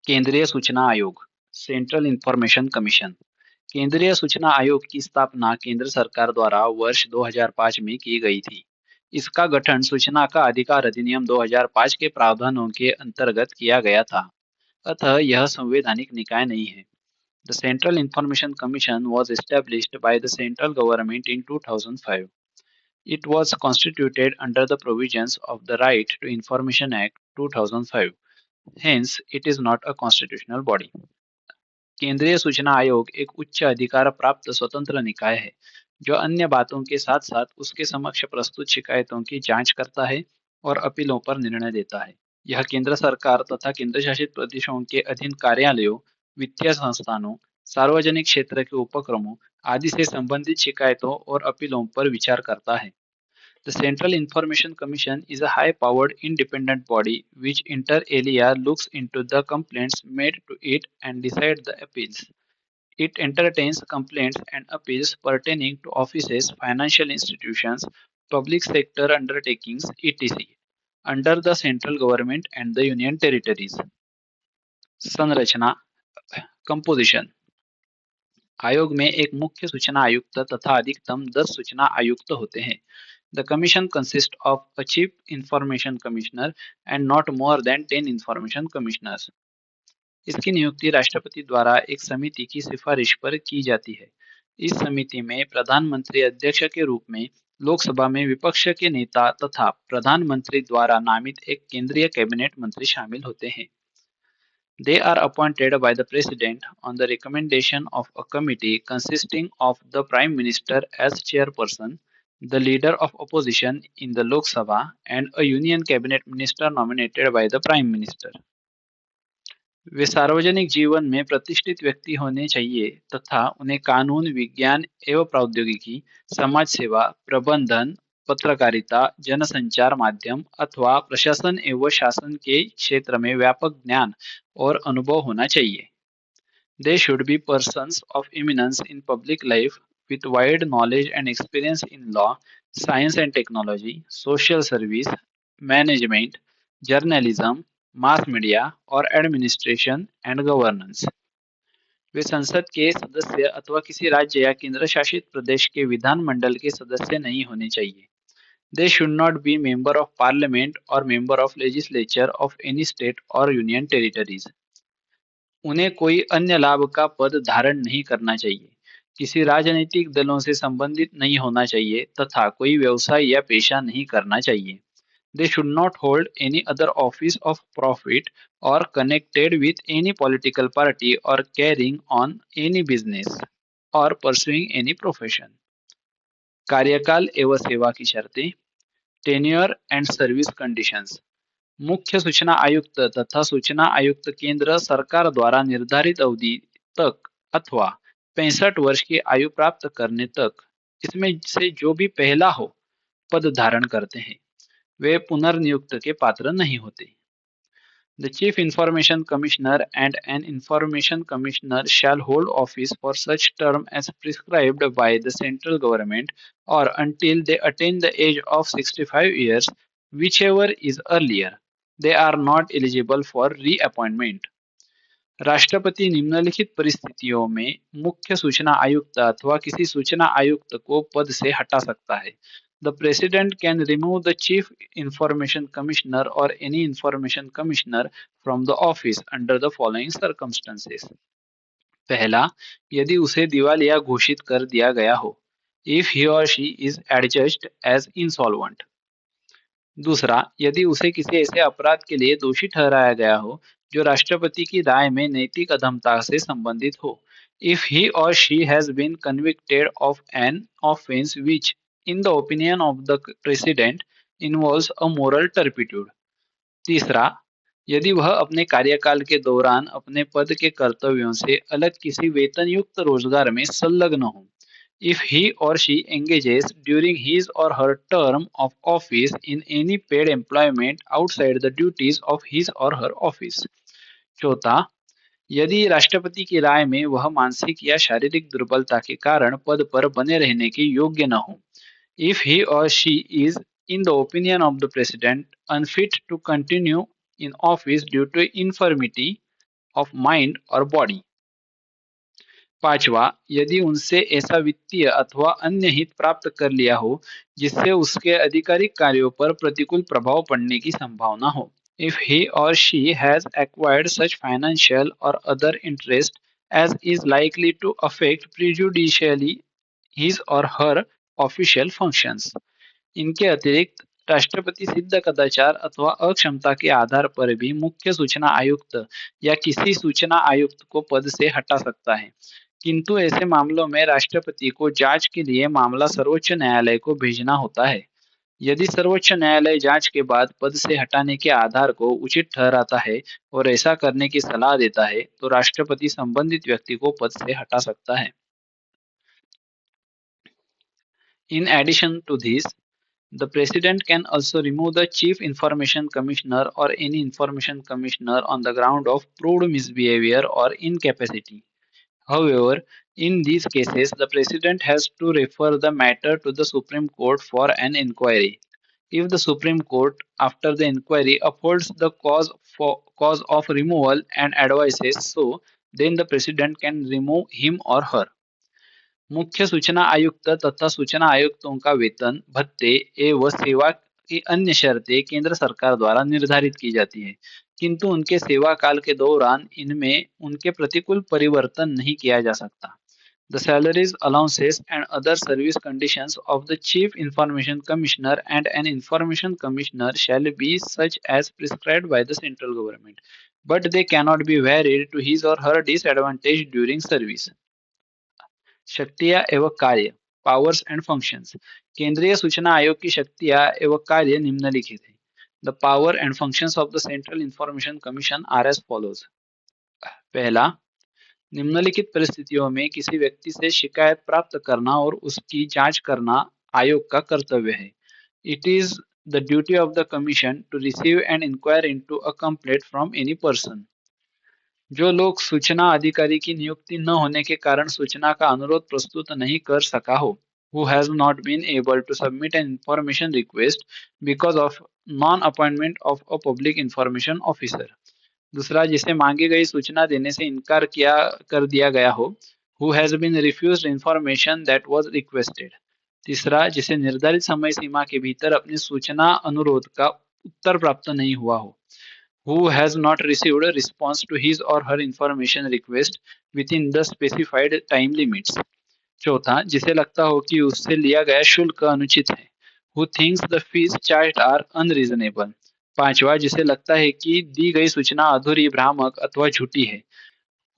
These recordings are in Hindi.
केंद्रीय सूचना आयोग सेंट्रल इंफॉर्मेशन कमीशन। केंद्रीय सूचना आयोग की स्थापना केंद्र सरकार द्वारा वर्ष 2005 में की गई थी। इसका गठन सूचना का अधिकार अधिनियम 2005 के प्रावधानों के अंतर्गत किया गया था। अतः यह संवैधानिक निकाय नहीं है। The Central Information Commission was established by the central government in 2005. It was constituted under the provisions of the Right to Information Act 2005. Hence, it is not a constitutional body. केंद्रीय सूचना आयोग एक उच्च अधिकार प्राप्त स्वतंत्र निकाय है जो अन्य बातों के साथ साथ उसके समक्ष प्रस्तुत शिकायतों की जांच करता है और अपीलों पर निर्णय देता है। यह केंद्र सरकार तथा केंद्र शासित प्रदेशों के अधीन कार्यालयों, वित्तीय संस्थानों, सार्वजनिक क्षेत्र के उपक्रमों आदि से संबंधित शिकायतों और अपीलों पर विचार करता है। The Central Information Commission is a high-powered independent body which inter alia looks into the complaints made to it and decides the appeals. It entertains complaints and appeals pertaining to offices, financial institutions, public sector undertakings, etc. under the central government and the union territories. संरचना कंपोजिशन। आयोग में एक मुख्य सूचना आयुक्त तथा अधिकतम 10 सूचना आयुक्त होते हैं। The commission consists of a chief information commissioner and not more than 10 information commissioners. इसकी नियुक्ति राष्ट्रपति द्वारा एक समिति की सिफारिश पर की जाती है। इस समिति में प्रधानमंत्री अध्यक्ष के रूप में, लोकसभा में विपक्ष के नेता तथा प्रधानमंत्री द्वारा नामित एक केंद्रीय कैबिनेट मंत्री शामिल होते हैं। They are appointed by the President on the recommendation of a committee consisting of the Prime Minister as chairperson, the Leader of Opposition in the Lok Sabha, and a Union Cabinet Minister nominated by the Prime Minister. वे सार्वजनिक जीवन में प्रतिष्ठित व्यक्ति होने चाहिए तथा उन्हें कानून, विज्ञान एवं प्रौद्योगिकी, समाज सेवा, प्रबंधन, पत्रकारिता, जनसंचार माध्यम अथवा प्रशासन एवं शासन के क्षेत्र में व्यापक ज्ञान और अनुभव होना चाहिए। They should be persons of eminence in public life with wide knowledge and experience in law, science and technology, social service, management, journalism, mass media और एडमिनिस्ट्रेशन एंड गवर्नेंस। वे संसद के सदस्य अथवा किसी राज्य या केंद्र शासित प्रदेश के विधानमंडल के सदस्य नहीं होने चाहिए। They should not be member of parliament or member of legislature of any state or union territories. उन्हें कोई अन्य लाभ का पद धारण नहीं करना चाहिए, किसी राजनीतिक दलों से संबंधित नहीं होना चाहिए तथा कोई व्यवसाय या पेशा नहीं करना चाहिए। They should not hold any other office of profit or connected with any political party or carrying on any business or pursuing any profession. कार्यकाल एवं सेवा की शर्तें, टेन्योर एंड सर्विस कंडीशंस। मुख्य सूचना आयुक्त तथा सूचना आयुक्त केंद्र सरकार द्वारा निर्धारित अवधि तक अथवा 65 वर्ष की आयु प्राप्त करने तक इसमें से जो भी पहला हो पद धारण करते हैं, वे पुनर्नियुक्त के पात्र नहीं होते। The Chief Information Commissioner and an Information Commissioner shall hold office for such term as prescribed by the central government or until they attain the age of 65 years, whichever is earlier. They are not eligible for reappointment. राष्ट्रपति निम्नलिखित परिस्थितियों में मुख्य सूचना आयुक्त अथवा किसी सूचना आयुक्त को पद से हटा सकता है। The President can remove the Chief Information Commissioner or any Information Commissioner from the office under the following circumstances. पहला, यदि उसे दिवालिया घोषित कर दिया गया हो, if he or she is adjudged as insolvent. दूसरा, यदि उसे किसी ऐसे अपराध के लिए दोषी ठहराया गया हो जो राष्ट्रपति की राय में नैतिक अधमता से संबंधित हो, if he or she has been convicted of an offense which in the opinion of the president involves a moral turpitude. तीसरा, यदि वह अपने कार्यकाल के दौरान अपने पद के कर्तव्यों से अलग किसी वेतनयुक्त रोजगार में संलग्न हो, if he or she engages during his or her term of office in any paid employment outside the duties of his or her office. चौथा, यदि राष्ट्रपति की राय में वह मानसिक या शारीरिक दुर्बलता के कारण पद पर बने रहने के योग्य न हो, if he or she is in the opinion of the president unfit to continue in office due to infirmity of mind or body। पांचवा, यदि उनसे ऐसा वित्तीय अथवा अन्य हित प्राप्त कर लिया हो जिससे उसके आधिकारिक कार्यों पर प्रतिकूल प्रभाव पड़ने की संभावना हो। If he or she has acquired such financial or other interest as is likely to affect prejudicially his or her official functions। इनके अतिरिक्त राष्ट्रपति सिद्ध कदाचार अथवा अक्षमता के आधार पर भी मुख्य सूचना आयुक्त या किसी सूचना आयुक्त को पद से हटा सकता है, किंतु ऐसे मामलों में राष्ट्रपति को जांच के लिए मामला सर्वोच्च न्यायालय को भेजना होता है। यदि सर्वोच्च न्यायालय जांच के बाद पद से हटाने के आधार को उचित ठहराता है और ऐसा करने की सलाह देता है, तो राष्ट्रपति संबंधित व्यक्ति को पद से हटा सकता है। In addition to this, the President can also remove the Chief Information Commissioner or any Information Commissioner on the ground of proved misbehavior or incapacity. However, in these cases, the President has to refer the matter to the Supreme Court for an inquiry. If the Supreme Court, after the inquiry, upholds the cause of removal and advises so, then the President can remove him or her। मुख्य सूचना आयुक्त तथा सूचना आयुक्तों का वेतन, भत्ते एवं सेवा की अन्य शर्तें केंद्र सरकार द्वारा निर्धारित की जाती है, किंतु उनके सेवा काल के दौरान इनमें उनके प्रतिकूल परिवर्तन नहीं किया जा सकता। The salaries, allowances and other service conditions of the Chief Information Commissioner and an Information Commissioner shall be such as prescribed by the central government, but they cannot be varied to his or her disadvantage during service। शक्तियां एवं कार्य, पावर्स एंड फंक्शंस। केंद्रीय सूचना आयोग की शक्तियां एवं कार्य निम्नलिखित हैं। The power and functions of the central information commission are as follows. पहला, निम्नलिखित परिस्थितियों में किसी व्यक्ति से शिकायत प्राप्त करना और उसकी जांच करना आयोग का कर्तव्य है। It is the duty of the commission to receive and inquire into a complaint from any person. जो लोग सूचना अधिकारी की नियुक्ति न होने के कारण सूचना का अनुरोध प्रस्तुत नहीं कर सका हो, who has not been able to submit an information request because of non-appointment of a public information officer। दूसरा, जिसे मांगी गई सूचना देने से इनकार किया कर दिया गया हो, who has been refused information that was requested। तीसरा, जिसे निर्धारित समय सीमा के भीतर अपनी सूचना अनुरोध का उत्तर प्राप्त नहीं हुआ हो, who has not received a response to his or her information request within the specified time limits। चौथा, जिसे लगता हो कि उससे लिया गया शुल्क अनुचित है, who thinks the fees charged are unreasonable। पांचवा, जिसे लगता है कि दी गई सूचना अधूरी, भ्रामक अथवा झूठी है,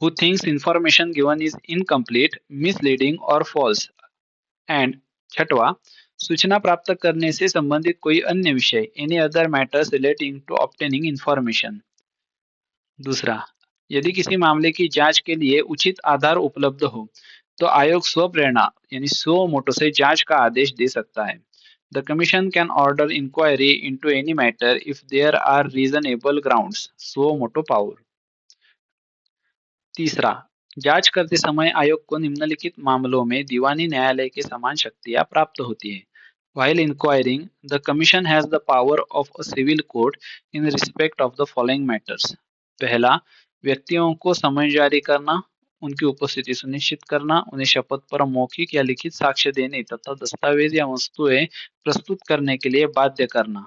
who thinks information given is incomplete, misleading or false। And छठवा, सूचना प्राप्त करने से संबंधित कोई अन्य विषय, any other matters relating to obtaining information. दूसरा, यदि किसी मामले की जांच के लिए उचित आधार उपलब्ध हो तो आयोग स्वप्रेरणा यानी सुओ मोटो से जांच का आदेश दे सकता है। The commission can order inquiry into any matter if there are reasonable grounds, suo motu power. तीसरा, जांच करते समय आयोग को निम्नलिखित मामलों में दीवानी न्यायालय के समान शक्तियां प्राप्त होती है। While inquiring, the Commission has the power of a civil court in respect of the following matters। पहला, व्यक्तियों को समन जारी करना, उनकी उपस्थिति सुनिश्चित करना, उन्हें शपथ पर मौखिक या लिखित साक्ष्य देने तथा दस्तावेज या वस्तुएं प्रस्तुत करने के लिए बाध्य करना।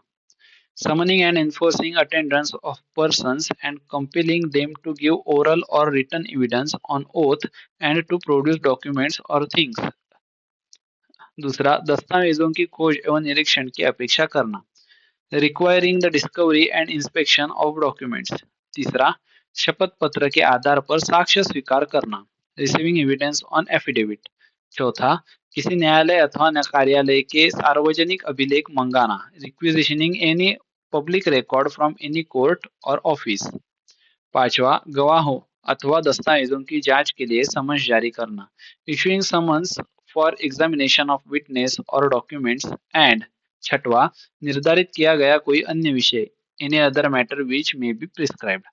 Summoning and enforcing attendance of persons and compelling them to give oral or written evidence on oath and to produce documents or things। दूसरा, दस्तावेजों की खोज एवं निरीक्षण की अपेक्षा करना। Requiring the discovery and inspection of documents। तीसरा, शपथ पत्र के आधार पर साक्ष्य स्वीकार करना। Receiving evidence on affidavit। चौथा, किसी न्यायालय अथवा कार्यालय के सार्वजनिक अभिलेख मंगाना। Requisitioning any public record from any court or office। पांचवा, गवाहों अथवा दस्तावेजों की जांच के लिए समन्स जारी करना। Issuing summons for examination of witness or documents। And छठवा, निर्धारित किया गया कोई अन्य विषय, any other matter which may be prescribed।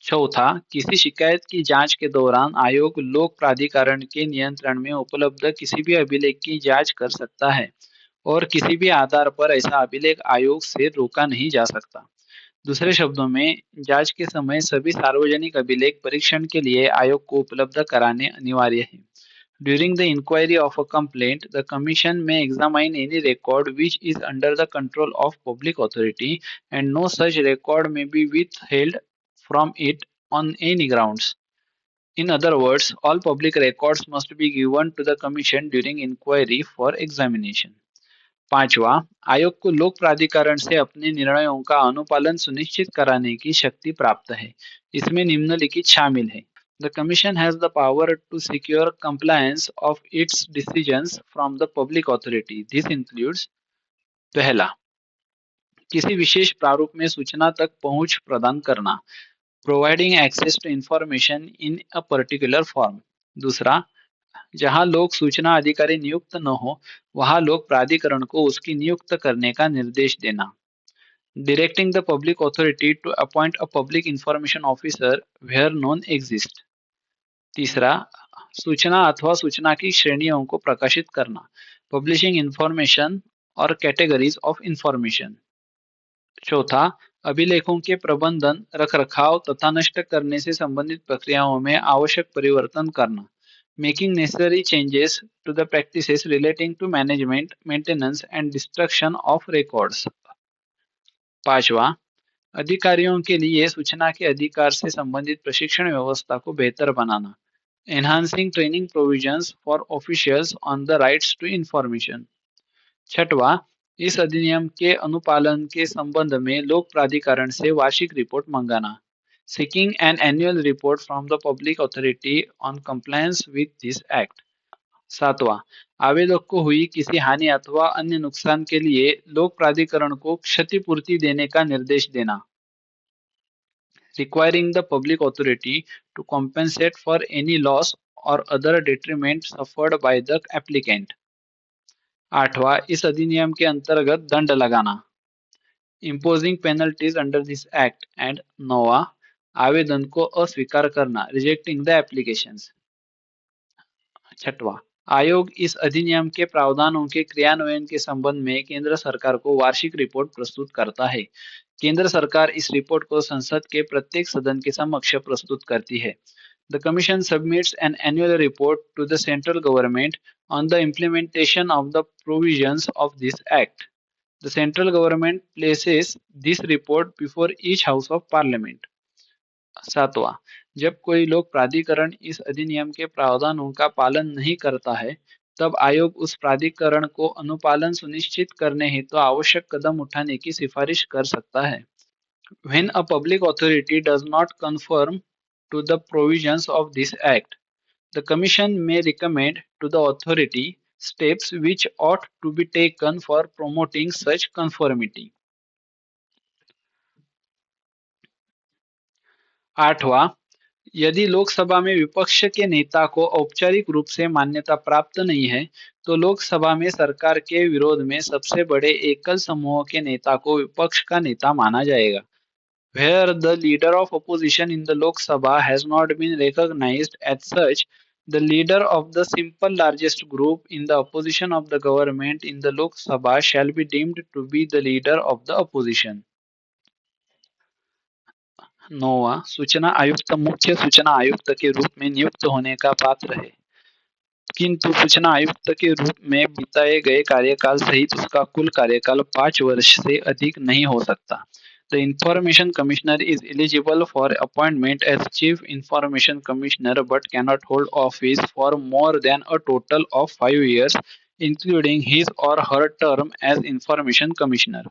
चौथा, किसी शिकायत की जांच के दौरान आयोग लोक प्राधिकरण के नियंत्रण में उपलब्ध किसी भी अभिलेख की जांच कर सकता है और किसी भी आधार पर ऐसा अभिलेख आयोग से रोका नहीं जा सकता। दूसरे शब्दों में, जांच के समय सभी सार्वजनिक अभिलेख परीक्षण के लिए आयोग को उपलब्ध कराने अनिवार्य है। During the inquiry of a complaint, the Commission may examine any record which is under the control of public authority, and no such record may be withheld from it on any grounds. In other words, all public records must be given to the Commission during inquiry for examination. पांचवा, आयोग को लोक प्राधिकरण से अपने निर्णयों का अनुपालन सुनिश्चित कराने की शक्ति प्राप्त है। इसमें निम्नलिखित शामिल है। The Commission has the power to secure compliance of its decisions from the public authority. This includes: पहला, किसी विशेष प्रारूप में सूचना तक पहुंच प्रदान करना, providing access to information in a particular form. दूसरा, जहां लोक सूचना अधिकारी नियुक्त न हो, वहां लोक प्राधिकरण को उसकी नियुक्त करने का निर्देश देना। Directing the public authority to appoint a public information officer where none exist. तीसरा, सूचना अथवा सूचना की श्रेणियों को प्रकाशित करना, पब्लिशिंग इंफॉर्मेशन और कैटेगरीज ऑफ इंफॉर्मेशन। चौथा, अभिलेखों के प्रबंधन, रखरखाव तथा नष्ट करने से संबंधित प्रक्रियाओं में आवश्यक परिवर्तन करना, making necessary changes to the practices relating to management, maintenance and destruction of records. पांचवा, अधिकारियों के लिए सूचना के अधिकार से संबंधित प्रशिक्षण व्यवस्था को बेहतर बनाना, enhancing training provisions for officials on the rights to information. छठवा, इस अधिनियम के अनुपालन के संबंध में लोक प्राधिकरण से वार्षिक रिपोर्ट मंगाना, seeking an annual report from the public authority on compliance with this act. सातवां, आवेदक को हुई किसी हानि अथवा अन्य नुकसान के लिए लोक प्राधिकरण को क्षतिपूर्ति देने का निर्देश देना, requiring the public authority to compensate for any loss or other detriment suffered by the applicant. आठवां, इस अधिनियम के अंतर्गत दंड लगाना, imposing penalties under this act. And नौवां, आवेदन को अस्वीकार करना, rejecting the applications. छठवां, आयोग इस अधिनियम के प्रावधानों के क्रियान्वयन के संबंध में केंद्र सरकार को वार्षिक रिपोर्ट प्रस्तुत करता है। केंद्र सरकार इस रिपोर्ट को संसद के प्रत्येक सदन के समक्ष प्रस्तुत करती है। The Commission submits an annual report to the central government on the implementation of the provisions of this act. The central government places this report before each house of parliament. सातवां, जब कोई लोक प्राधिकरण इस अधिनियम के प्रावधानों का पालन नहीं करता है, तब आयोग उस प्राधिकरण को अनुपालन सुनिश्चित करने हेतु आवश्यक कदम उठाने की सिफारिश कर सकता है। When a public authority does not conform to the provisions of this act, the Commission may recommend to the authority steps which ought to be taken for promoting such conformity. आठवां, यदि लोकसभा में विपक्ष के नेता को औपचारिक रूप से मान्यता प्राप्त नहीं है, तो लोकसभा में सरकार के विरोध में सबसे बड़े एकल समूह के नेता को विपक्ष का नेता माना जाएगा। Where the leader of opposition in the Lok Sabha has not been recognized as such, the leader of the simple largest group in the opposition of the government in the Lok Sabha shall be deemed to be the leader of the opposition. नौवां, सूचना आयुक्त मुख्य सूचना आयुक्त के रूप में नियुक्त होने का पात्र है, किंतु सूचना आयुक्त के रूप में बिताए गए कार्यकाल सहित उसका कुल कार्यकाल 5 वर्ष से अधिक नहीं हो सकता। The Information Commissioner is eligible for appointment as Chief Information Commissioner but cannot hold office for more than a total of 5 years, including his or her term as Information Commissioner.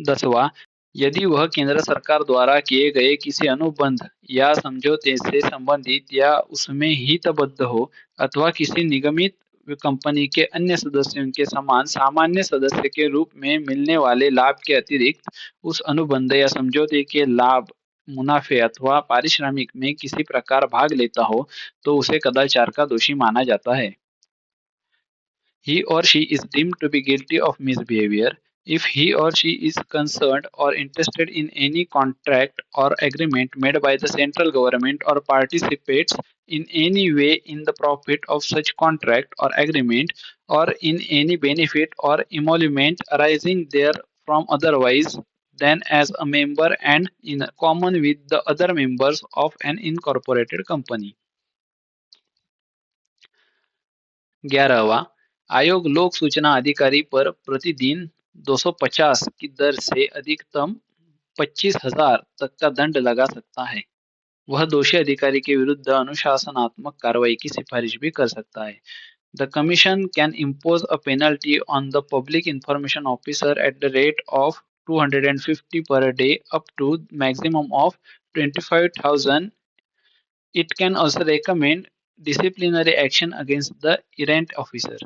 10वां, यदि वह केंद्र सरकार द्वारा किए गए किसी अनुबंध या समझौते से संबंधित या उसमें हितबद्ध हो, अथवा किसी निगमित कंपनी के अन्य सदस्यों के समान सामान्य सदस्य के रूप में मिलने वाले लाभ के अतिरिक्त उस अनुबंध या समझौते के लाभ, मुनाफे अथवा पारिश्रमिक में किसी प्रकार भाग लेता हो, तो उसे कदाचार का दोषी माना जाता है। He or she is deemed to be guilty of misbehavior if he or she is concerned or interested in any contract or agreement made by the central government or participates in any way in the profit of such contract or agreement or in any benefit or emolument arising therefrom otherwise than as a member and in common with the other members of an incorporated company. 11वां आयोग लोक सूचना अधिकारी पर प्रतिदिन 250 की दर से अधिकतम 25,000 तक का दंड लगा सकता है। वह दोषी अधिकारी के विरुद्ध अनुशासनात्मक कार्रवाई की सिफारिश भी कर सकता है। The Commission can impose a penalty on the public information officer at the rate of 250 per day up to maximum of 25,000. It can also recommend disciplinary action against the errant officer.